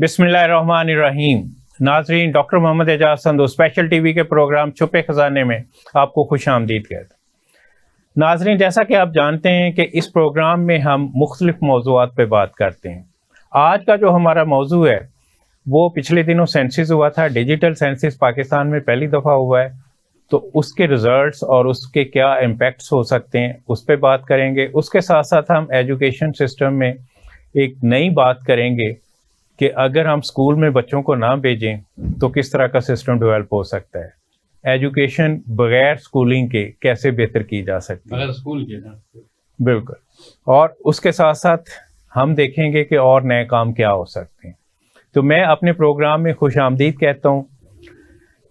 بسم اللہ الرحمن الرحیم. ناظرین، ڈاکٹر محمد اعجاز سندھو اسپیشل ٹی وی کے پروگرام چھپے خزانے میں آپ کو خوش آمدید کہتے ہیں. ناظرین، جیسا کہ آپ جانتے ہیں کہ اس پروگرام میں ہم مختلف موضوعات پہ بات کرتے ہیں. آج کا جو ہمارا موضوع ہے وہ پچھلے دنوں سینسس ہوا تھا. ڈیجیٹل سینسس پاکستان میں پہلی دفعہ ہوا ہے، تو اس کے ریزلٹس اور اس کے کیا امپیکٹس ہو سکتے ہیں اس پہ بات کریں گے. اس کے ساتھ ساتھ ہم ایجوکیشن سسٹم میں ایک نئی بات کریں گے کہ اگر ہم اسکول میں بچوں کو نہ بھیجیں تو کس طرح کا سسٹم ڈیولپ ہو سکتا ہے. ایجوکیشن بغیر اسکولنگ کے کیسے بہتر کی جا سکتی ہے. بغیر اسکول کے بالکل. اور اس کے ساتھ ساتھ ہم دیکھیں گے کہ اور نئے کام کیا ہو سکتے ہیں. تو میں اپنے پروگرام میں خوش آمدید کہتا ہوں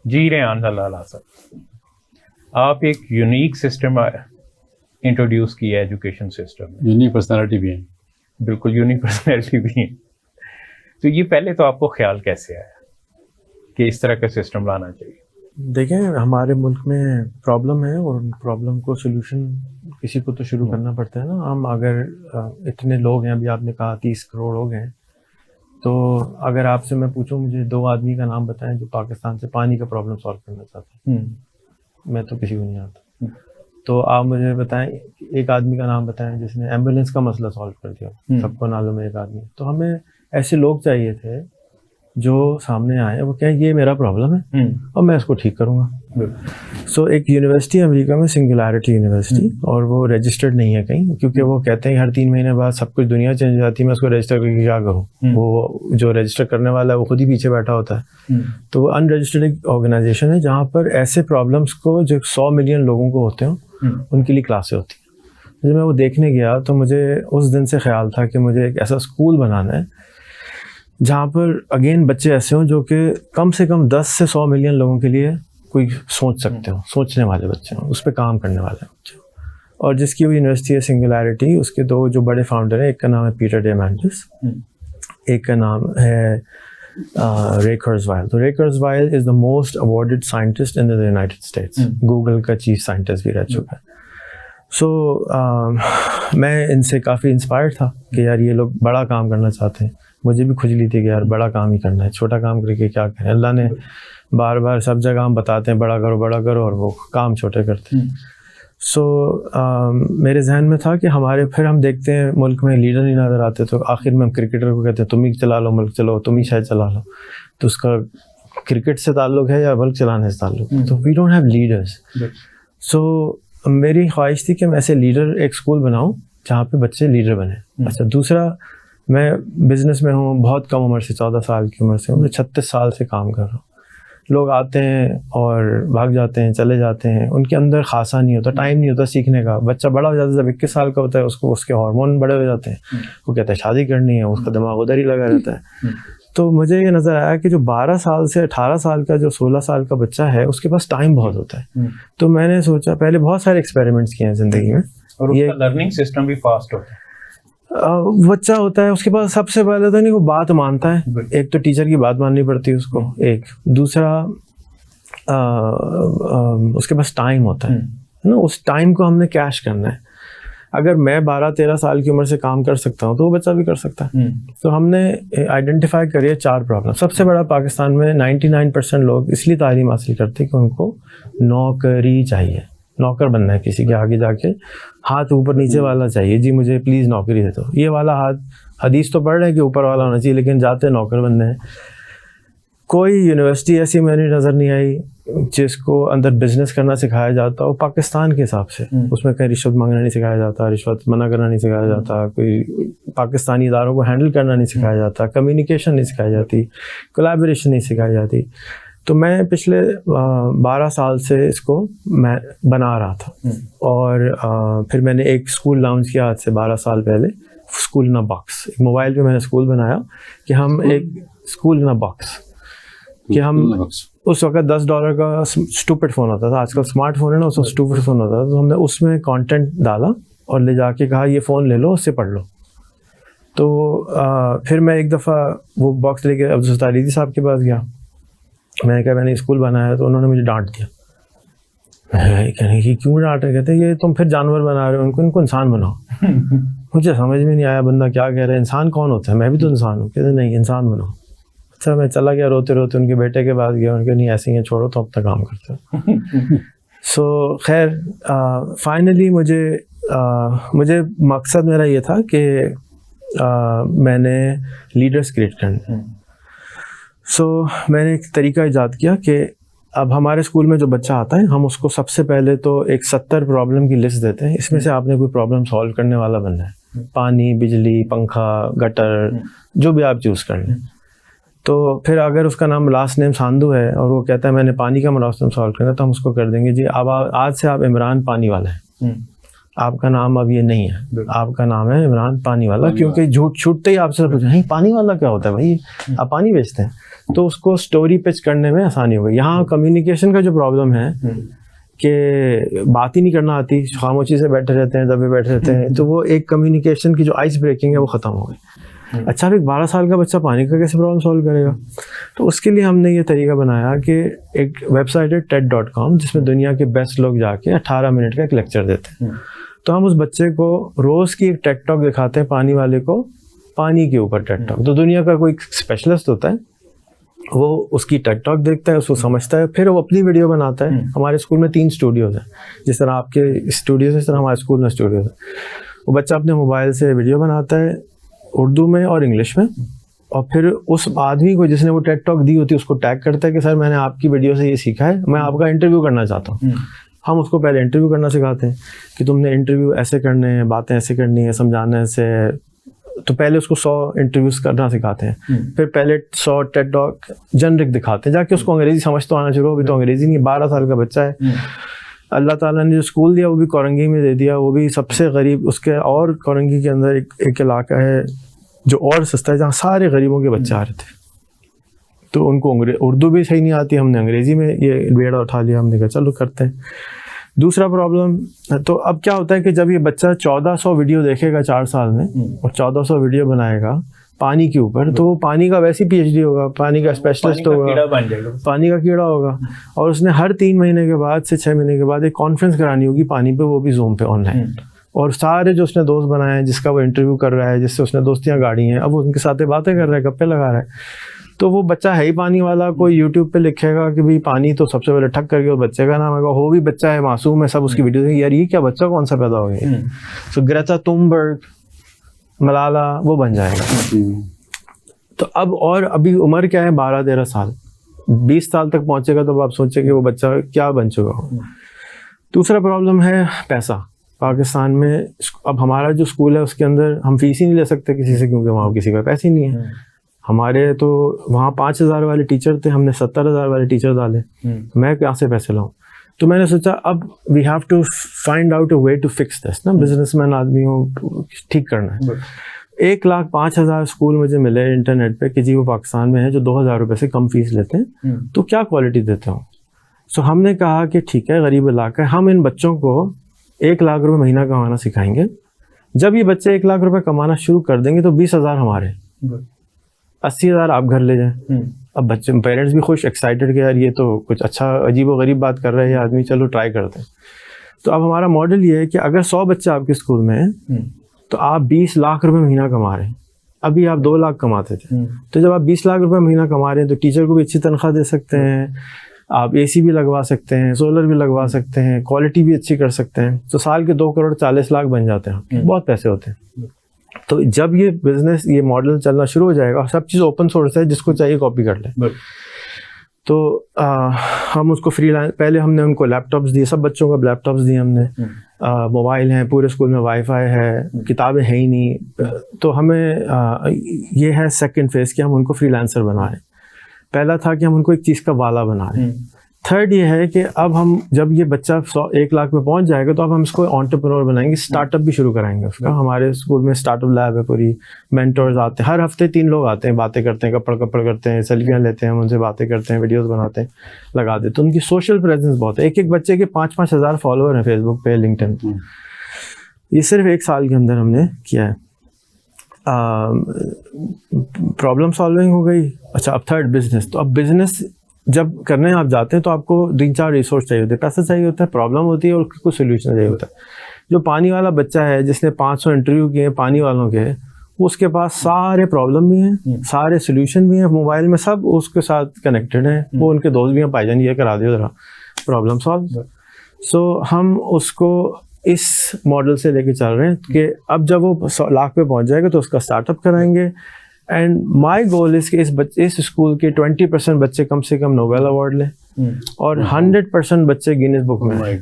جی ریحان لالہ صاحب. آپ ایک یونیک سسٹم انٹروڈیوس کیا ہے ایجوکیشن سسٹم میں. یونیک پرسنالٹی بھی ہے. بالکل یونیک پرسنالٹی بھی ہے. تو یہ پہلے تو آپ کو خیال کیسے آیا کہ اس طرح کا سسٹم لانا چاہیے؟ دیکھیں، ہمارے ملک میں پرابلم ہے اور پرابلم کو سولوشن کسی کو تو شروع کرنا پڑتا ہے نا. ہم اگر اتنے لوگ ہیں، ابھی آپ نے کہا 30 کروڑ لوگ ہیں، تو اگر آپ سے میں پوچھوں مجھے 2 آدمی کا نام بتائیں جو پاکستان سے پانی کا پرابلم سالو کرنا چاہتے ہیں، میں تو کسی کو نہیں آتا. تو آپ مجھے بتائیں ایک آدمی کا نام بتائیں جس نے ایمبولینس کا مسئلہ سالو کر دیا. سب کو معلوم ہے ایک آدمی. تو ہمیں ایسے لوگ چاہیے تھے جو سامنے آئے، وہ کہیں یہ میرا پرابلم ہے اور میں اس کو ٹھیک کروں گا. سو ایک یونیورسٹی امریکہ میں سنگولیرٹی یونیورسٹی، اور وہ رجسٹرڈ نہیں ہے کہیں، کیونکہ وہ کہتے ہیں ہر 3 مہینے بعد سب کچھ دنیا چینج ہو جاتی ہے، میں اس کو رجسٹر کر کے کیا کروں. وہ جو رجسٹر کرنے والا ہے وہ خود ہی پیچھے بیٹھا ہوتا ہے. تو وہ ان رجسٹرڈ آرگنائزیشن ہے جہاں پر ایسے پرابلمس کو جو 100 ملین لوگوں کو ہوتے ہیں ان کے لیے کلاسیں ہوتی ہیں. جب میں وہ دیکھنے گیا تو مجھے اس دن سے خیال تھا کہ مجھے ایک ایسا اسکول بنانا ہے جہاں پر اگین بچے ایسے ہوں جو کہ کم سے کم 10 سے 100 ملین لوگوں کے لیے کوئی سوچ سکتے ہوں، سوچنے والے بچے ہوں، اس پہ کام کرنے والے بچے ہوں. اور جس کی وہ یونیورسٹی ہے سنگولیرٹی، اس کے 2 جو بڑے فاؤنڈر ہیں، ایک کا نام ہے پیٹر ڈیمینڈس، ایک کا نام ہے رے کورزوائل. تو Ray Kurzweil is the most awarded scientist in the United States, Google کا چیف سائنٹسٹ بھی رہ چکا ہے. سو میں ان سے کافی انسپائرڈ تھا کہ یار یہ لوگ بڑا کام کرنا چاہتے ہیں. مجھے بھی کھجلی تھی کہ یار بڑا کام ہی کرنا ہے، چھوٹا کام کر کے کیا کریں. اللہ نے بار بار سب جگہ ہم بتاتے ہیں بڑا کرو بڑا کرو، اور وہ کام چھوٹے کرتے ہیں. سو میرے ذہن میں تھا کہ ہمارے پھر ہم دیکھتے ہیں ملک میں لیڈر نہیں نظر آتے، تو آخر میں ہم کرکٹر کو کہتے ہیں تم ہی چلا لو ملک، چلو تم ہی شاید چلا لو. تو اس کا کرکٹ سے تعلق ہے یا ملک چلانے سے تعلق ہے؟ تو وی ڈونٹ ہیو لیڈرس. سو میری خواہش تھی کہ میں ایسے لیڈر ایک اسکول بناؤں جہاں پہ بچے لیڈر بنیں. اچھا، دوسرا میں بزنس میں ہوں، بہت کم عمر سے، 14 سال کی عمر سے ہوں، میں 36 سال سے کام کر رہا ہوں. لوگ آتے ہیں اور بھاگ جاتے ہیں، چلے جاتے ہیں، ان کے اندر خاصا نہیں ہوتا، ٹائم نہیں ہوتا سیکھنے کا. بچہ بڑا ہو جاتا ہے، جب 21 سال کا ہوتا ہے اس کے ہارمون بڑے ہو جاتے ہیں، وہ کہتا ہے شادی کرنی ہے، اس کا دماغ ادھر ہی لگا رہتا ہے. تو مجھے یہ نظر آیا کہ جو 12 سال سے 18 سال کا، جو 16 سال کا بچہ ہے، اس کے پاس ٹائم بہت ہوتا ہے. تو میں نے سوچا، پہلے بہت سارے ایکسپیریمنٹس کیے ہیں زندگی میں، اور یہ لرننگ سسٹم بھی فاسٹ ہوتا ہے. بچہ ہوتا ہے اس کے پاس سب سے پہلے تو نہیں، وہ بات مانتا ہے. ایک تو ٹیچر کی بات ماننی پڑتی ہے اس کو، ایک دوسرا اس کے پاس ٹائم ہوتا ہے نا. اس ٹائم کو ہم نے کیش کرنا ہے. اگر میں 12-13 سال کی عمر سے کام کر سکتا ہوں تو وہ بچہ بھی کر سکتا ہے. تو ہم نے آئیڈینٹیفائی کریے 4 پرابلم. سب سے بڑا، پاکستان میں 99% لوگ اس لیے تعلیم حاصل کرتے کہ ان کو نوکری چاہیے، نوکر بننا ہے کسی کے آگے جا کے، ہاتھ اوپر نیچے والا چاہیے، جی مجھے پلیز نوکری دے دو. یہ والا ہاتھ حدیث تو پڑھ رہے ہیں کہ اوپر والا ہونا چاہیے، لیکن جاتے نوکر بننے ہیں. کوئی یونیورسٹی ایسی میں نے نظر نہیں آئی جس کو اندر بزنس کرنا سکھایا جاتا ہو پاکستان کے حساب سے. اس میں کہیں رشوت مانگنا نہیں سکھایا جاتا، رشوت منع کرنا نہیں سکھایا جاتا، کوئی پاکستانی اداروں کو ہینڈل کرنا نہیں سکھایا جاتا، کمیونیکیشن نہیں سکھائی جاتی، کولیبریشن نہیں سکھائی جاتی. تو میں پچھلے 12 سال سے اس کو میں بنا رہا تھا. اور پھر میں نے ایک اسکول لانچ کیا آج سے 12 سال پہلے، اسکول ان اے باکس. ایک موبائل پہ میں نے اسکول بنایا کہ ہم ایک اسکول ان اے باکس، کہ ہم اس وقت $10 کا اسٹوپڈ فون ہوتا تھا، آج کل اسمارٹ فون ہے نا، اس وقت اسٹوپڈ فون ہوتا تھا. تو ہم نے اس میں کانٹینٹ ڈالا اور لے جا کے کہا یہ فون لے لو، اس سے پڑھ لو. تو پھر میں ایک دفعہ وہ باکس لے کے عبدالستار صاحب کے پاس گیا. میں نے کہا میں نے اسکول بنایا ہے. تو انہوں نے مجھے ڈانٹ دیا. کہنے کہ کیوں ڈانٹ رہے؟ کہتے یہ تم پھر جانور بنا رہے ہو، ان کو انسان بناؤ. مجھے سمجھ میں نہیں آیا بندہ کیا کہہ رہا ہے، انسان کون ہوتا ہے، میں بھی تو انسان ہوں. کہتے نہیں، انسان بناؤ. اچھا میں چلا گیا روتے روتے, ان کے بیٹے کے پاس گیا, ان کے نہیں ایسے ہی چھوڑو تو اپنا کام کرتے ہو. سو خیر فائنلی مجھے مقصد میرا یہ تھا کہ میں نے لیڈرز کریٹ کرنے. سو میں نے ایک طریقہ ایجاد کیا کہ اب ہمارے اسکول میں جو بچہ آتا ہے ہم اس کو سب سے پہلے تو ایک 70 پرابلم کی لسٹ دیتے ہیں, اس میں سے آپ نے کوئی پرابلم سالو کرنے والا بننا ہے, پانی, بجلی, پنکھا, گٹر, جو بھی آپ چوز کر لیں. تو پھر اگر اس کا نام لاسٹ نیم ساندھو ہے اور وہ کہتا ہے میں نے پانی کا پرابلم سالو کرنا ہے, تو ہم اس کو کر دیں گے جی اب آج سے آپ عمران پانی والا ہیں, آپ کا نام اب یہ نہیں ہے, آپ کا نام ہے عمران پانی والا, کیونکہ جھوٹ چھوٹتے ہی آپ سے پوچھیں پانی والا کیا ہوتا ہے بھائی, آپ پانی بیچتے ہیں. تو اس کو سٹوری پچ کرنے میں آسانی ہوگی. یہاں کمیونیکیشن کا جو پرابلم ہے کہ بات ہی نہیں کرنا آتی, خاموشی سے بیٹھے رہتے ہیں, دبے بیٹھے رہتے ہیں, تو وہ ایک کمیونیکیشن کی جو آئس بریکنگ ہے وہ ختم ہو گئی. اچھا اب ایک 12 سال کا بچہ پانی کا کیسے پرابلم سالو کرے گا؟ تو اس کے لیے ہم نے یہ طریقہ بنایا کہ ایک ویب سائٹ ہے TED.com, جس میں دنیا کے بیسٹ لوگ جا کے 18 منٹ کا ایک لیکچر دیتے ہیں. تو ہم اس بچے کو روز کی ایک ٹیڈ ٹاک دکھاتے ہیں, پانی والے کو پانی کے اوپر ٹیڈ ٹاک. تو دنیا کا کوئی اسپیشلسٹ ہوتا ہے, وہ اس کی ٹیڈ ٹاک دیکھتا ہے, اس کو سمجھتا ہے, پھر وہ اپنی ویڈیو بناتا ہے. ہمارے اسکول میں 3 اسٹوڈیوز ہیں, جس طرح آپ کے اسٹوڈیوز ہیں اس طرح ہمارے اسکول میں اسٹوڈیوز ہیں. وہ بچہ اپنے موبائل سے ویڈیو بناتا ہے اردو میں اور انگلش میں, اور پھر اس آدمی کو جس نے وہ ٹیڈ ٹاک دی ہوتی ہے اس کو ٹیگ کرتا ہے کہ سر میں نے آپ کی ویڈیو سے یہ سیکھا ہے, میں آپ کا انٹرویو کرنا چاہتا ہوں. ہم اس کو پہلے انٹرویو کرنا سکھاتے ہیں کہ تم نے انٹرویو ایسے کرنے ہیں, باتیں ایسے کرنی ہے, سمجھانے سے. تو پہلے اس کو 100 انٹرویوز کرنا سکھاتے ہیں, پھر پہلے 100 ٹیڈ ٹاک جنرک دکھاتے ہیں, جا کے اس کو انگریزی سمجھ تو آنا شروع. ابھی تو انگریزی نہیں, 12 سال کا بچہ ہے. اللہ تعالیٰ نے جو اسکول دیا وہ بھی کورنگی میں دے دیا, وہ بھی سب سے غریب. اس کے اور کورنگی کے اندر ایک علاقہ ہے جو اور سستا ہے, جہاں سارے غریبوں کے بچے آ رہے تھے. تو ان کو اردو بھی صحیح نہیں آتی, ہم نے انگریزی میں یہ بیڑا اٹھا لیا, ہم نے کہا چلو کرتے ہیں. دوسرا پرابلم, تو اب کیا ہوتا ہے کہ جب یہ بچہ 1400 ویڈیو دیکھے گا 4 سال میں, اور 1400 ویڈیو بنائے گا پانی کے اوپر, تو وہ پانی کا ویسی PhD ہوگا, پانی کا اسپیشلسٹ ہوگا, پانی کا کیڑا ہوگا. اور اس نے ہر 3 مہینے کے بعد سے 6 مہینے کے بعد ایک کانفرنس کرانی ہوگی پانی پہ, وہ بھی زوم پہ آن لائن. اور سارے جو اس نے دوست بنائے ہیں, جس کا وہ انٹرویو کر رہا ہے, جس سے اس نے دوستیاں گاڑی ہیں, اب وہ ان کے ساتھ باتیں کر رہا ہے, گپے لگا رہا ہے. تو وہ بچہ ہے ہی پانی والا. کوئی یوٹیوب پہ لکھے گا کہ بھائی پانی, تو سب سے پہلے ٹھک کر کے بچے کا نام ہے, وہ بھی بچہ ہے, معصوم ہے, سب اس کی ویڈیو دیکھیں, یار یہ کیا بچہ کون سا پیدا ہو گیا. سو گریتا تھنبرگ, ملالہ, وہ بن جائے گا. تو اب اور ابھی عمر کیا ہے, 12-13 سال, 20 سال تک پہنچے گا, تو آپ سوچیں کہ وہ بچہ کیا بن چکا ہو. دوسرا پرابلم ہے پیسہ. پاکستان میں اب ہمارا جو اسکول ہے اس کے اندر ہم فیس ہی نہیں لے سکتے کسی سے, کیونکہ وہاں کسی کا پیسے ہی نہیں ہے. ہمارے تو وہاں 5000 والے ٹیچر تھے, ہم نے 70000 والے ٹیچر ڈالے, میں کہاں سے پیسے لاؤں. تو میں نے سوچا اب we have to find out a way to fix this نا, بزنس مین آدمی ہوں, ٹھیک کرنا ہے. 1,05,000 اسکول مجھے ملے انٹرنیٹ پہ کہ جی وہ پاکستان میں ہے جو 2000 روپے سے کم فیس لیتے ہیں, تو کیا کوالٹی دیتے ہوں. سو ہم نے کہا کہ ٹھیک ہے, غریب علاقہ ہے, ہم ان بچوں کو 1 لاکھ روپے مہینہ کمانا سکھائیں گے. جب یہ بچے 1 لاکھ روپے کمانا شروع کر دیں گے تو 20,000 ہمارے, 80,000 آپ گھر لے جائیں. اب بچے پیرنٹس بھی خوش, ایکسائٹیڈ کہ یار یہ تو کچھ اچھا عجیب و غریب بات کر رہے ہیں آدمی, چلو ٹرائی کرتے ہیں. تو اب ہمارا ماڈل یہ ہے کہ اگر 100 بچے آپ کے اسکول میں ہیں تو آپ 20 لاکھ روپے مہینہ کما رہے ہیں. ابھی آپ 2 لاکھ کماتے تھے, تو جب آپ 20 لاکھ روپے مہینہ کما رہے ہیں تو ٹیچر کو بھی اچھی تنخواہ دے سکتے ہیں, آپ AC بھی لگوا سکتے ہیں, سولر بھی لگوا سکتے ہیں, کوالٹی بھی اچھی کر سکتے ہیں. تو سال کے 2,40,00,000 بن جاتے ہیں, بہت پیسے ہوتے ہیں. تو جب یہ بزنس, یہ ماڈل چلنا شروع ہو جائے گا, سب چیز اوپن سورس ہے, جس کو چاہیے کاپی کر لیں. تو ہم اس کو فری لائن, پہلے ہم نے ان کو لیپ ٹاپس دیے, سب بچوں کو لیپ ٹاپس دیے ہم نے, موبائل ہیں, پورے اسکول میں وائی فائی ہے, کتابیں ہیں ہی نہیں. تو ہمیں یہ ہے سیکنڈ فیز کہ ہم ان کو فری لانسر بنا رہے ہیں. پہلا تھا کہ ہم ان کو ایک چیز کا والا بنا رہے ہیں. تھرڈ یہ ہے کہ اب ہم جب یہ بچہ 1 لاکھ میں پہنچ جائے گا تو اب ہم اس کو انٹرپرینور بنائیں گے, اسٹارٹ اپ بھی شروع کرائیں گے اس کا. ہمارے اسکول میں اسٹارٹ اپ لیب ہے پوری, مینٹورز آتے ہیں, ہر ہفتے 3 لوگ آتے ہیں, باتیں کرتے ہیں, کپڑ کرتے ہیں, سیلفیاں لیتے ہیں, ہم ان سے باتیں کرتے ہیں, ویڈیوز بناتے ہیں, لگا دیتے. تو ان کی سوشل پریزنس بہت ہے. ایک بچے کے 5-5 ہزار فالوور ہیں فیس بک پہ, لنکڈ ان. یہ صرف 1 سال کے اندر ہم نے کیا ہے. پرابلم سالونگ ہو گئی. اچھا اب تھرڈ بزنس. تو اب بزنس جب کرنے آپ جاتے ہیں تو آپ کو 3-4 ریسورس چاہیے ہوتے ہیں, پیسہ چاہیے ہوتا ہے, پرابلم ہوتی ہے, اور کوئی سولوشن چاہیے ہوتا ہے. جو پانی والا بچہ ہے جس نے 500 انٹرویو کیے پانی والوں کے, اس کے پاس سارے پرابلم بھی ہیں, سارے سولوشن بھی ہیں موبائل میں, سب اس کے ساتھ کنیکٹڈ ہیں. وہ ان کے دوست بھی ہیں, بھائی جان یہ کرا دیو ذرا, پرابلم سالو. سو ہم اس کو اس ماڈل سے لے کے چل رہے ہیں کہ اب جب وہ 100 لاکھ پہ پہنچ جائے گا تو اس کا اسٹارٹ اپ کرائیں گے. اینڈ مائی گول از کہ اس اسکول کے 20% بچے کم سے کم نوبل ایوارڈ لیں, اور 100% بچے گینس بک میں.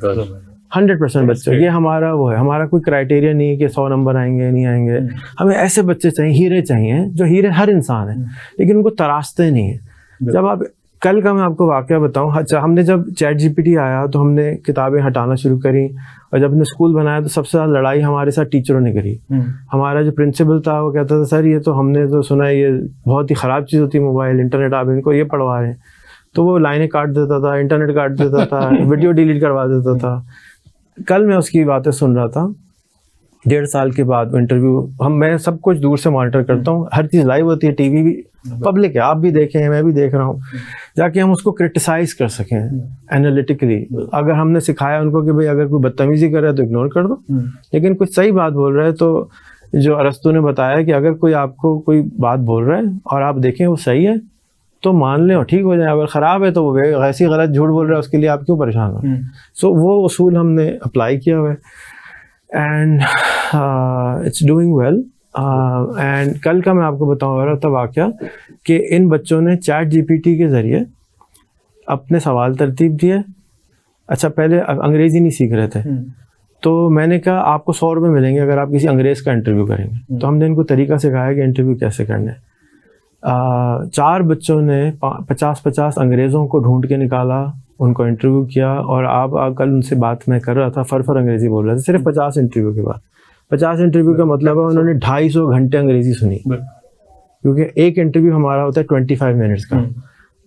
100% بچے, یہ ہمارا وہ ہے, ہمارا کوئی کرائٹیریا نہیں ہے کہ 100 نمبر آئیں گے نہیں آئیں گے. ہمیں ایسے بچے چاہیے, ہیرے چاہیے, جو ہیرے ہر انسان ہے لیکن ان کو تراشتے نہیں ہیں. جب آپ کل کا میں آپ کو واقعہ بتاؤں, ہم نے جب چیٹ جی پی ٹی آیا تو ہم نے کتابیں ہٹانا شروع کریں, اور جب ہم نے اسکول بنایا تو سب سے زیادہ لڑائی ہمارے ساتھ ٹیچروں نے کری. ہمارا جو پرنسپل تھا وہ کہتا تھا سر یہ تو ہم نے تو سنا ہے یہ بہت ہی خراب چیز ہوتی ہے موبائل انٹرنیٹ, آپ ان کو یہ پڑھوا رہے ہیں. تو وہ لائنیں کاٹ دیتا تھا, انٹرنیٹ کاٹ دیتا تھا, ویڈیو ڈیلیٹ کروا دیتا تھا. کل میں اس کی باتیں سن رہا تھا, 1.5 سال کے بعد انٹرویو, میں سب کچھ دور سے مانیٹر کرتا ہوں, ہر چیز لائیو ہوتی ہے, ٹی وی بھی پبلک ہے, آپ بھی دیکھیں میں بھی دیکھ رہا ہوں, جا کے ہم اس کو کرٹیسائز کر سکیں انالیٹیکلی. اگر ہم نے سکھایا ان کو کہ بھائی اگر کوئی بدتمیزی کر رہا ہے تو اگنور کر دو, لیکن کچھ صحیح بات بول رہا ہے تو جو ارسطو نے بتایا کہ اگر کوئی آپ کو کوئی بات بول رہا ہے اور آپ دیکھیں وہ صحیح ہے تو مان لیں اور ٹھیک ہو جائے, اگر خراب ہے تو وہ ایسی غلط جھوٹ بول رہا ہے اس کے لیے آپ کیوں پریشان ہو. سو وہ اصول ہم نے اپلائی کیا ہوا ہے, and it's doing well. And کل کا میں آپ کو بتاؤں رہا تھا واقعہ کہ ان بچوں نے چیٹ جی پی ٹی کے ذریعے اپنے سوال ترتیب دیے. اچھا پہلے انگریزی نہیں سیکھ رہے تھے, تو میں نے کہا آپ کو 100 روپے ملیں گے اگر آپ کسی انگریز کا انٹرویو کریں گے. تو ہم نے ان کو طریقہ سکھایا کہ انٹرویو کیسے کرنا ہے. 4 بچوں نے 50 انگریزوں کو ڈھونڈ کے نکالا, ان کو انٹرویو کیا, اور آپ کل ان سے بات میں کر رہا تھا, فر انگریزی بول رہے تھے صرف 50 انٹرویو کے بعد. 50 انٹرویو کا مطلب ہے انہوں نے 250 گھنٹے انگریزی سنی, کیونکہ ایک انٹرویو ہمارا ہوتا ہے 25 منٹس کا.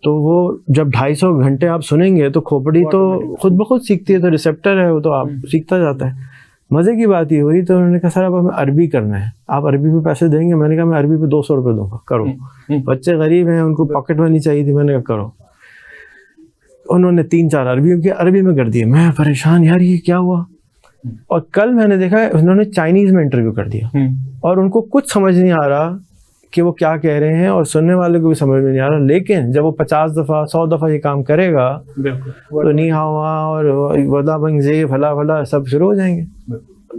تو وہ جب 250 گھنٹے آپ سنیں گے تو کھوپڑی تو خود بخود سیکھتی ہے, تو ریسیپٹر ہے وہ تو آپ سیکھتا جاتا ہے. مزے کی بات یہ ہوئی تو انہوں نے کہا سر اب ہمیں عربی کرنا ہے, آپ عربی پہ پیسے دیں گے؟ میں نے کہا میں عربی پہ 200 روپے دوں گا, کرو. بچے غریب ہیں, ان کو پاکٹ منی چاہیے تھی, میں نے کہا کرو. انہوں نے 3-4 عربی میں کر دیے. میں پریشان, یار یہ کیا ہوا. اور کل میں نے دیکھا انہوں نے چائنیز میں انٹرویو کر دیا, اور ان کو کچھ سمجھ نہیں آ رہا کہ وہ کیا کہہ رہے ہیں, اور سننے والے کو بھی سمجھ میں نہیں آ رہا. لیکن جب وہ 50 دفعہ 100 دفعہ یہ کام کرے گا تو نی ہاؤ اور ودا بنگ زی پھلا پھلا سب شروع ہو جائیں گے.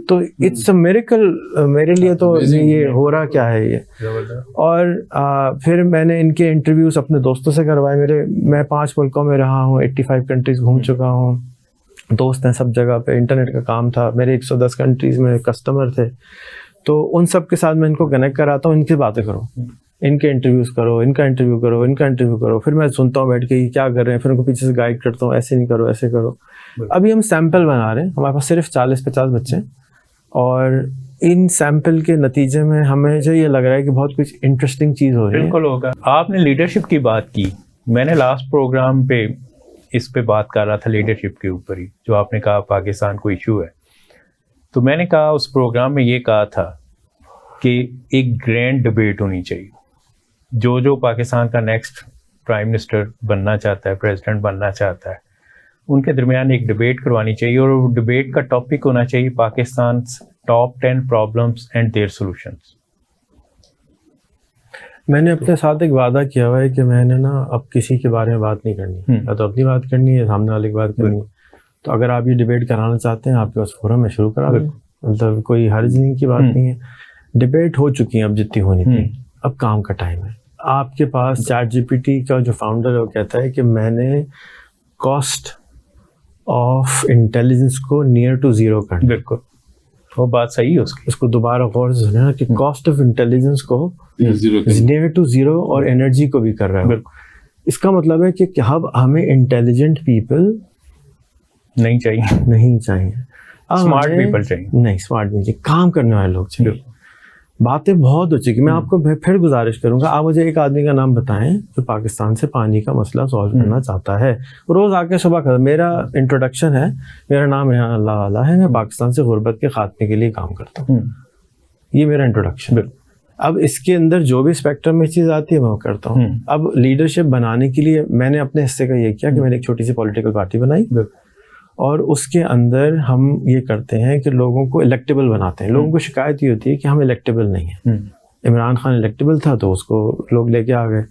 تو اٹس اے میریکل میرے لیے. تو یہ ہو رہا کیا ہے یہ. اور پھر میں نے ان کے انٹرویوز اپنے دوستوں سے کروائے. میں 5 ملکوں میں رہا ہوں, 85 کنٹریز گھوم چکا ہوں, دوست ہیں سب جگہ پہ, انٹرنیٹ کا کام تھا, میرے 110 کنٹریز میں کسٹمر تھے. تو ان سب کے ساتھ میں ان کو کنیکٹ کراتا ہوں, ان کی باتیں کرو, ان کے انٹرویوز کرو, ان کا انٹرویو کرو, ان کا انٹرویو کرو. پھر میں سنتا ہوں بیٹھ کے یہ کیا کر رہے ہیں, پھر ان کو پیچھے سے گائیڈ کرتا ہوں, ایسے نہیں کرو ایسے کرو. ابھی ہم سیمپل بنا رہے ہیں, ہمارے پاس صرف 40-50 بچے ہیں, اور ان سیمپل کے نتیجے میں ہمیں جو یہ لگ رہا ہے کہ بہت کچھ انٹرسٹنگ چیز ہو رہی ہے. بالکل ہوگا. آپ نے لیڈرشپ کی بات کی, میں نے لاسٹ پروگرام پہ اس پہ بات کر رہا تھا لیڈرشپ کے اوپر ہی, جو آپ نے کہا پاکستان کو ایشو ہے. تو میں نے کہا اس پروگرام میں یہ کہا تھا کہ ایک گرینڈ ڈبیٹ ہونی چاہیے. جو پاکستان کا نیکسٹ پرائم منسٹر بننا چاہتا ہے, پریزیڈنٹ بننا چاہتا ہے, ان کے درمیان ایک ڈبیٹ کروانی چاہیے, اور وہ ڈبیٹ کا ٹاپک ہونا چاہیے Pakistan top 10 problems and their solutions. میں نے اپنے ساتھ ایک وعدہ کیا ہوا ہے کہ میں نے نا اب کسی کے بارے میں بات نہیں کرنی, یا تو اپنی بات کرنی ہے, سامنے والے کی بات کرنی ہے. تو اگر آپ یہ ڈبیٹ کرانا چاہتے ہیں, آپ کے پاس فورم میں شروع کرا دیں, مطلب کوئی حرج نہیں کی بات نہیں ہے. ڈبیٹ ہو چکی ہیں اب جتنی ہونی تھی, اب کام کا ٹائم ہے. آپ کے پاس چیٹ جی پی ٹی کا جو فاؤنڈر ہے وہ کہتا ہے کہ میں نے کاسٹ آف انٹیلیجنس کو نیئر ٹو زیرو کر دیا. بالکل وہ بات صحیح ہے. اس کو دوبارہ غور سے سنیں کہ کاسٹ آف انٹیلیجنس کو نیئر ٹو زیرو, اور انرجی کو بھی کر رہا ہے. اس کا مطلب ہے کہ اب ہمیں انٹیلیجنٹ پیپل نہیں چاہیے, اسمارٹ پیپل چاہیے. نہیں, اسمارٹ نہیں چاہیے, کام کرنے والے لوگ چاہیے. باتیں بہت ہو چکی. میں آپ کو پھر گزارش کروں گا, آپ مجھے ایک آدمی کا نام بتائیں جو پاکستان سے پانی کا مسئلہ سالو کرنا چاہتا ہے. روز آ کے صبح میرا انٹروڈکشن ہے, میرا نام ریحان اللہ والا ہے, میں پاکستان سے غربت کے خاتمے کے لیے کام کرتا ہوں. یہ میرا انٹروڈکشن. اب اس کے اندر جو بھی اسپیکٹرم میں چیز آتی ہے میں وہ کرتا ہوں. اب لیڈرشپ بنانے کے لیے میں نے اپنے حصے کا یہ کیا کہ میں نے ایک چھوٹی سی پولیٹیکل پارٹی بنائی, اور اس کے اندر ہم یہ کرتے ہیں کہ لوگوں کو الیکٹیبل بناتے ہیں. لوگوں کو شکایت یہ ہوتی ہے کہ ہم الیکٹیبل نہیں ہیں. عمران خان الیکٹیبل تھا تو اس کو لوگ لے کے آ گئے.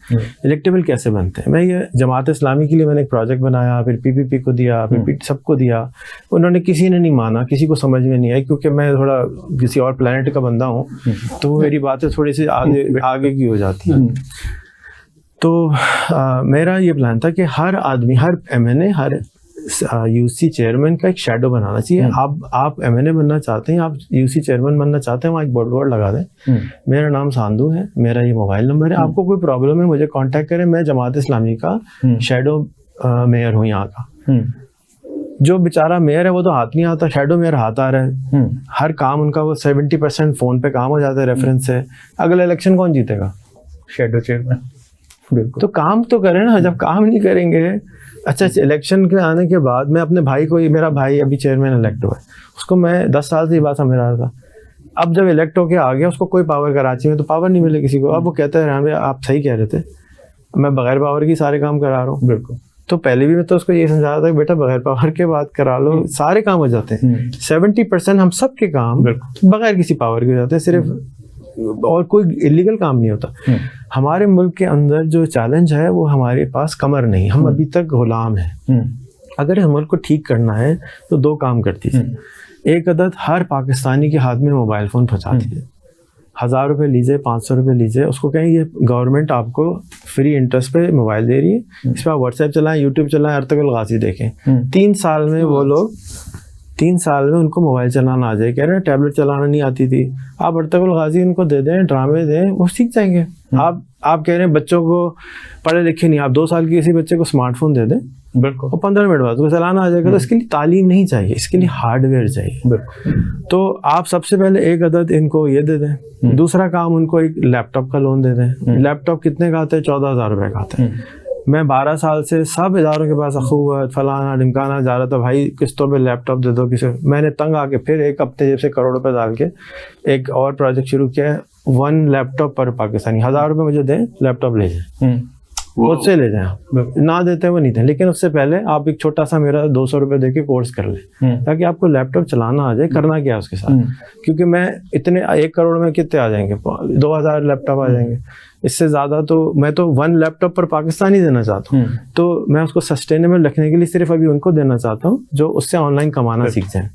الیکٹیبل کیسے بنتے ہیں؟ میں یہ جماعت اسلامی کے لیے میں نے ایک پروجیکٹ بنایا, پھر PPP کو دیا, پھر سب کو دیا. انہوں نے کسی نے نہیں مانا, کسی کو سمجھ میں نہیں آئی, کیونکہ میں تھوڑا کسی اور پلانٹ کا بندہ ہوں تو میری باتیں تھوڑی سی آگے کی ہو جاتی ہیں. تو میرا یہ پلان تھا کہ ہر آدمی, ہر MNA, ہر UC چیئرمین کا ایک شیڈو بنانا چاہیے. آپ MNA بننا چاہتے ہیں, آپ UC چیئرمین بننا چاہتے ہیں, وہاں ایک بورڈ لگا دیں, میرا نام ساندو ہے, میرا یہ موبائل نمبر ہے, آپ کو کوئی پرابلم ہے مجھے کانٹیکٹ کریں, میں جماعت اسلامی کا شیڈو میئر ہوں یہاں کا. جو بیچارہ میئر ہے وہ تو ہاتھ نہیں آتا, شیڈو میئر ہاتھ آ رہا ہے. ہر کام ان کا وہ 70% فون پہ کام ہو جاتا ہے ریفرنس سے. اگلا الیکشن کون جیتے گا؟ Shadow chairman. بالکل. تو کام تو کریں نا, جب کام نہیں کریں گے. اچھا, الیکشن کے آنے کے بعد میں اپنے بھائی کو, میرا بھائی ابھی چیئرمین الیکٹ ہوا ہے, اس کو میں 10 سال سے یہ بات سمجھ رہا تھا. اب جب الیکٹ ہو کے آ گیا, اس کو کوئی پاور, کراچی میں تو پاور نہیں ملے کسی کو. اب وہ کہتا ہے ریحان بھائی آپ صحیح کہہ رہے تھے, میں بغیر پاور کی سارے کام کرا رہا ہوں. بالکل. تو پہلے بھی میں تو اس کو یہ سمجھا رہا تھا کہ بیٹا بغیر پاور کے بات کرا لو, سارے کام ہو جاتے ہیں. 70% ہم سب کے کام بغیر کسی پاور کے ہو جاتے ہیں, صرف, اور کوئی الیگل کام نہیں ہوتا. ہمارے ملک کے اندر جو چیلنج ہے وہ ہمارے پاس کمر نہیں, ہم ابھی تک غلام ہیں. اگر ہم ملک کو ٹھیک کرنا ہے تو 2 کام کرتی ہے. ایک عدد ہر پاکستانی کے ہاتھ میں موبائل فون پہنچا دیجیے. 1000 روپے لیجیے, 500 روپے لیجیے, اس کو کہیں یہ گورنمنٹ آپ کو فری انٹرسٹ پہ موبائل دے رہی ہے, اس پہ آپ واٹس ایپ چلائیں, یوٹیوب چلائیں, ارطغرل غازی دیکھیں. 3 سال میں وہ لوگ, 3 سال میں ان کو موبائل چلانا آ جائے. کہہ رہے ہیں ٹیبلٹ چلانا نہیں آتی تھی, آپ ارطغرل غازی ان کو دے دیں, ڈرامے دیں, وہ سیکھ جائیں گے. آپ کہہ رہے ہیں بچوں کو پڑھے لکھے نہیں, آپ 2 سال کی کسی بچے کو اسمارٹ فون دے دیں, بالکل, اور 15 منٹ بعد وہ چلانا آ جائے گا. تو اس کے لیے تعلیم نہیں چاہیے, اس کے لیے ہارڈ ویئر چاہیے. تو آپ سب سے پہلے ایک عدد ان کو یہ دے دیں. دوسرا کام, ان کو ایک لیپ ٹاپ کا لون دے دیں. لیپ ٹاپ کتنے کا آتا ہے؟ 14,000 روپے کا آتا ہے. میں 12 سال سے سب اداروں کے پاس اخوت فلانا ڈمکانا جا رہا تھا, بھائی قسطوں پہ لیپ ٹاپ دے دو کسی. میں نے تنگ آ کے پھر ایک ہفتے جب سے کروڑ روپے ڈال کے ایک اور پروجیکٹ شروع کیا ہے, 1 لیپ ٹاپ پر پاکستانی. 1000 روپے مجھے دیں, لیپ ٹاپ لے جائیں, خود سے لے جائیں. نہ دیتے وہ نہیں تھے, لیکن اس سے پہلے آپ ایک چھوٹا سا میرا 200 روپے دے کے کورس کر لیں, تاکہ آپ کو لیپ ٹاپ چلانا آ جائے. کرنا کیا اس کے ساتھ, کیونکہ میں اتنے 1 کروڑ میں کتنے آ جائیں گے, 2000 لیپ ٹاپ آ جائیں گے. اس سے زیادہ تو میں تو 1 لیپ ٹاپ پر پاکستانی دینا چاہتا ہوں. تو میں اس کو سسٹینیبل رکھنے کے لیے صرف ابھی ان کو دینا چاہتا ہوں جو اس سے آن لائن کمانا سیکھ جائیں.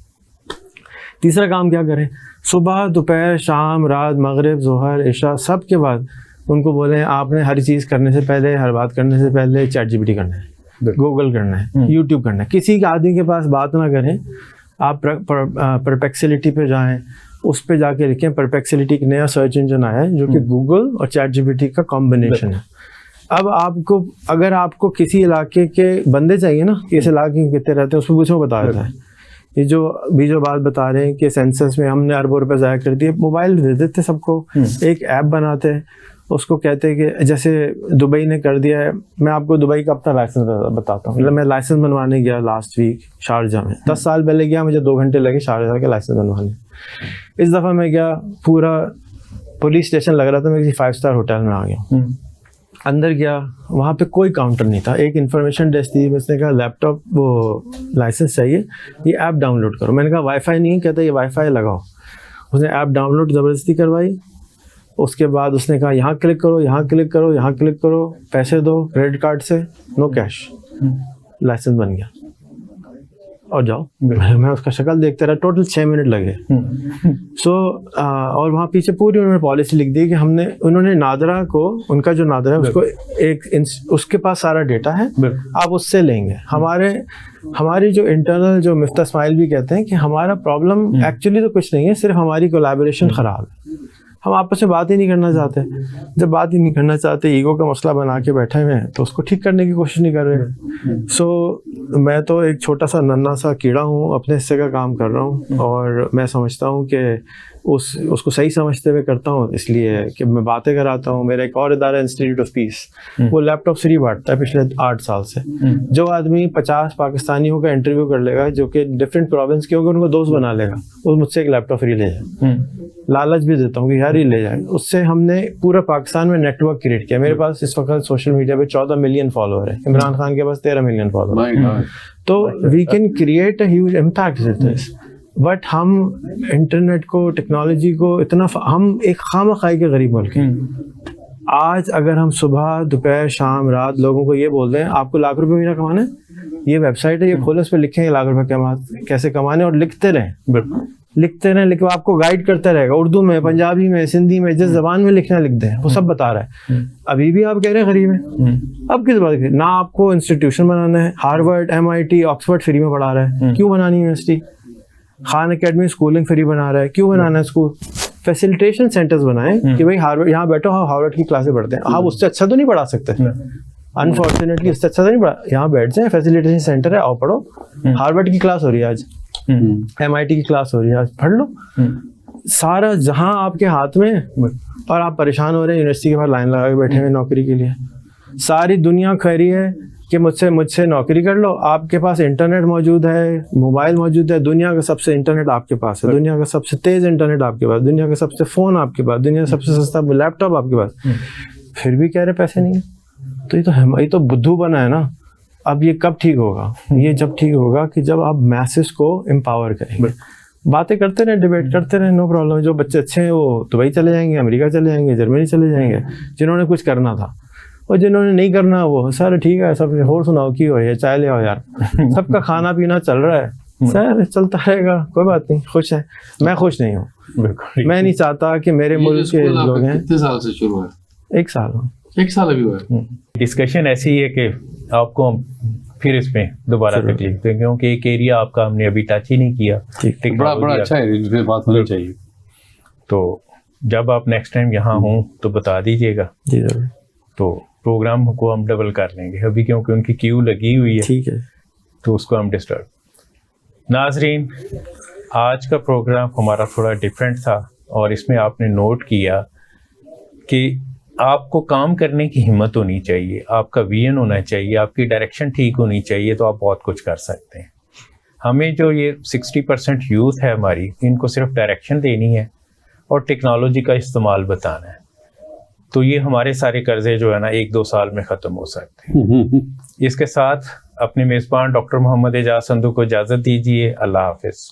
تیسرا کام کیا کریں, صبح دوپہر شام رات مغرب ظہر عشاء سب کے بعد ان کو بولیں آپ نے ہر چیز کرنے سے پہلے, ہر بات کرنے سے پہلے چیٹ GPT کرنا ہے, گوگل کرنا ہے, یوٹیوب کرنا ہے. کسی آدمی کے پاس بات نہ کریں, آپ پرپیکسلٹی پہ جائیں, اس پہ جا کے لکھیں. پرپیکسلٹی ایک نیا سرچ انجن آیا ہے جو کہ گوگل اور چیٹ GPT کا کمبینیشن ہے. اب آپ کو, اگر آپ کو کسی علاقے کے بندے چاہیے نا, کہ اس علاقے کے کتنے رہتے ہیں, اس کو پوچھو بتا دیتا ہے. یہ جو بات بتا رہے ہیں کہ سینسس میں ہم نے اربوں روپے ضائع کر دیے, موبائل دے دیتے سب کو, ایک ایپ بناتے, اس کو کہتے ہیں کہ جیسے دبئی نے کر دیا ہے. میں آپ کو دبئی کا اپنا لائسنس بتاتا ہوں. میں لائسنس بنوانے گیا لاسٹ ویک شارجہ میں, 10 سال پہلے گیا, مجھے 2 گھنٹے لگے شارجہ کا لائسنس بنوانے. اس دفعہ میں گیا, پورا پولیس اسٹیشن لگ رہا تھا, میں کسی 5 اسٹار ہوٹل میں آ گیا. اندر گیا, وہاں پہ کوئی کاؤنٹر نہیں تھا. ایک انفارمیشن ڈیسک تھی, اس نے کہا لیپ ٹاپ وہ لائسنس چاہیے, یہ ایپ ڈاؤن لوڈ کرو. میں نے کہا وائی فائی نہیں, کہتا یہ وائی فائی لگاؤ. اس نے ایپ ڈاؤن لوڈ زبردستی کروائی. اس کے بعد اس نے کہا یہاں کلک کرو, یہاں کلک کرو, یہاں کلک کرو, پیسے دو کریڈٹ کارڈ سے, نو کیش. لائسنس بن گیا اور جاؤ. میں اس کا شکل دیکھتا رہا, ٹوٹل 6 منٹ لگے. اور وہاں پیچھے پوری انہوں نے پالیسی لکھ دی کہ انہوں نے نادرا کو, ان کا جو نادرا ہے اس کو ایک, اس کے پاس سارا ڈیٹا ہے, آپ اس سے لیں گے. ہماری جو انٹرنل, جو مفتاح اسماعیل بھی کہتے ہیں کہ ہمارا پرابلم ایکچولی تو کچھ نہیں ہے, صرف ہماری کولیبریشن خراب ہے. ہم آپس میں بات ہی نہیں کرنا چاہتے. جب بات ہی نہیں کرنا چاہتے, ایگو کا مسئلہ بنا کے بیٹھے ہوئے ہیں, تو اس کو ٹھیک کرنے کی کوشش نہیں کر رہے. میں تو ایک چھوٹا سا ننھا سا کیڑا ہوں, اپنے حصے کا کام کر رہا ہوں, اور میں سمجھتا ہوں کہ اس کو صحیح سمجھتے ہوئے کرتا ہوں, اس لیے کہ میں باتیں کراتا ہوں. میرا ایک اور ادارہ انسٹیٹیوٹ آف پیس, وہ لیپ ٹاپ فری بانٹتا ہے پچھلے 8 سال سے. جو آدمی 50 پاکستانیوں کا انٹرویو کر لے گا جو کہ ڈفرینٹ پروونس کے ہوگا, ان کو دوست بنا لے گا, وہ مجھ سے ایک لیپ ٹاپ فری لے جائے. لالچ بھی دیتا ہوں کہ یار ہی لے جائے. اس سے ہم نے پورا پاکستان میں نیٹ ورک کریٹ کیا. میرے پاس اس وقت سوشل میڈیا پہ 14 ملین فالوور ہیں, عمران خان کے پاس 13 ملین فالوور. تو we can create a huge impact with this. But ہم انٹرنیٹ کو ٹیکنالوجی کو اتنا ہم ایک خواہ مخواہی کے غریب ملک ہیں. آج اگر ہم صبح دوپہر شام رات لوگوں کو یہ بول دیں آپ کو لاکھ روپے مہینہ کمانا ہے, یہ ویب سائٹ ہے, یہ کھولے, اس پہ لکھیں گے لاکھ روپے کیسے کمانے, اور لکھتے رہیں لیکن آپ کو گائیڈ کرتا رہے گا اردو میں, پنجابی میں, سندھی میں, جس زبان میں لکھنا لکھ دیں, وہ سب بتا رہا ہے. ابھی بھی آپ کہہ رہے ہیں غریب ہیں, اب کس بات کی؟ نہ آپ کو انسٹیٹیوشن بنانا ہے, ہارورڈ MIT آکسفورڈ فری میں پڑھا رہا ہے, کیوں بنانی university? Khan academy schooling free بنا رہا ہے, کیوں بنانا ہے اسکول؟ فیسیلیٹیشن سینٹرز بنائیں کہ بھائی ہارورڈ یہاں بیٹھو, ہاں ہارورڈ کی کلاسیں پڑھتے ہیں, آپ اس سے اچھا تو نہیں پڑھا سکتے, انفارچونیٹلی اس سے اچھا تو نہیں پڑھا, یہاں بیٹھ جائیں, فیسیلیٹیشن سینٹر ہے, آؤ پڑھو, ہارورڈ کی کلاس ہو رہی ہے آج, MIT کی کلاس ہو رہی ہے آج, پڑھ لو. سارا جہاں آپ کے ہاتھ میں, اور آپ پریشان ہو رہے ہیں یونیورسٹی کے باہر لائن لگا کے بیٹھے ہوئے نوکری کے لیے. ساری دنیا کہہ ہے کہ مجھ سے نوکری کر لو, آپ کے پاس انٹرنیٹ موجود ہے, موبائل موجود ہے, دنیا کا سب سے انٹرنیٹ آپ کے پاس ہے, دنیا کا سب سے تیز انٹرنیٹ آپ کے پاس, دنیا کا سب سے فون آپ کے پاس, دنیا کا سب سے سستا لیپ ٹاپ آپ کے پاس, پھر بھی کہہ رہے پیسے نہیں ہیں. تو یہ تو بدھو بنا ہے نا. اب یہ کب ٹھیک ہوگا؟ یہ جب ٹھیک ہوگا کہ جب آپ میسز کو امپاور کریں گے. باتیں کرتے رہیں, ڈیبیٹ کرتے رہیں, نو پرابلم. جو بچے اچھے ہیں وہ دبئی چلے جائیں گے, امریکہ چلے جائیں گے, جرمنی چلے جائیں گے, جنہوں نے کچھ کرنا تھا, اور جنہوں نے نہیں کرنا وہ سر ٹھیک ہے, سب اور سناؤ کی ہو ہے, چائے لے آؤ یار, سب کا کھانا پینا چل رہا ہے سر, چلتا رہے گا, کوئی بات نہیں. خوش ہیں, میں خوش نہیں ہوں. میں نہیں چاہتا کہ میرے ملک کے لوگ ہیں. کتنے سال سے شروع ہے؟ 1 سال. 1 سال ابھی ہوا ہے. ڈسکشن ایسی ہے کہ آپ کو پھر اس میں دوبارہ تکلیف دیں, کیونکہ ایک ایریا آپ کا ہم نے ابھی ٹچ ہی نہیں کیا. بڑا اچھا ہے, اس پہ بات ہونی چاہیے. تو جب آپ نیکسٹ ٹائم یہاں ہوں تو بتا دیجیے گا. جی ضرور. تو پروگرام کو ہم ڈبل کر لیں گے ابھی, کیونکہ ان کی کیو لگی ہوئی ہے. ٹھیک ہے, تو اس کو ہم ڈسٹرب. ناظرین, آج کا پروگرام ہمارا تھوڑا ڈفرینٹ تھا, اور اس میں آپ نے نوٹ کیا کہ آپ کو کام کرنے کی ہمت ہونی چاہیے, آپ کا ویژن ہونا چاہیے, آپ کی ڈائریکشن ٹھیک ہونی چاہیے, تو آپ بہت کچھ کر سکتے ہیں. ہمیں جو یہ 60% یوتھ ہے ہماری, ان کو صرف ڈائریکشن دینی ہے اور ٹیکنالوجی کا استعمال بتانا ہے, تو یہ ہمارے سارے قرضے جو ہے نا 1-2 سال میں ختم ہو سکتے ہیں. اس کے ساتھ اپنے میزبان ڈاکٹر محمد اعجاز سندھو کو اجازت دیجیے. اللہ حافظ.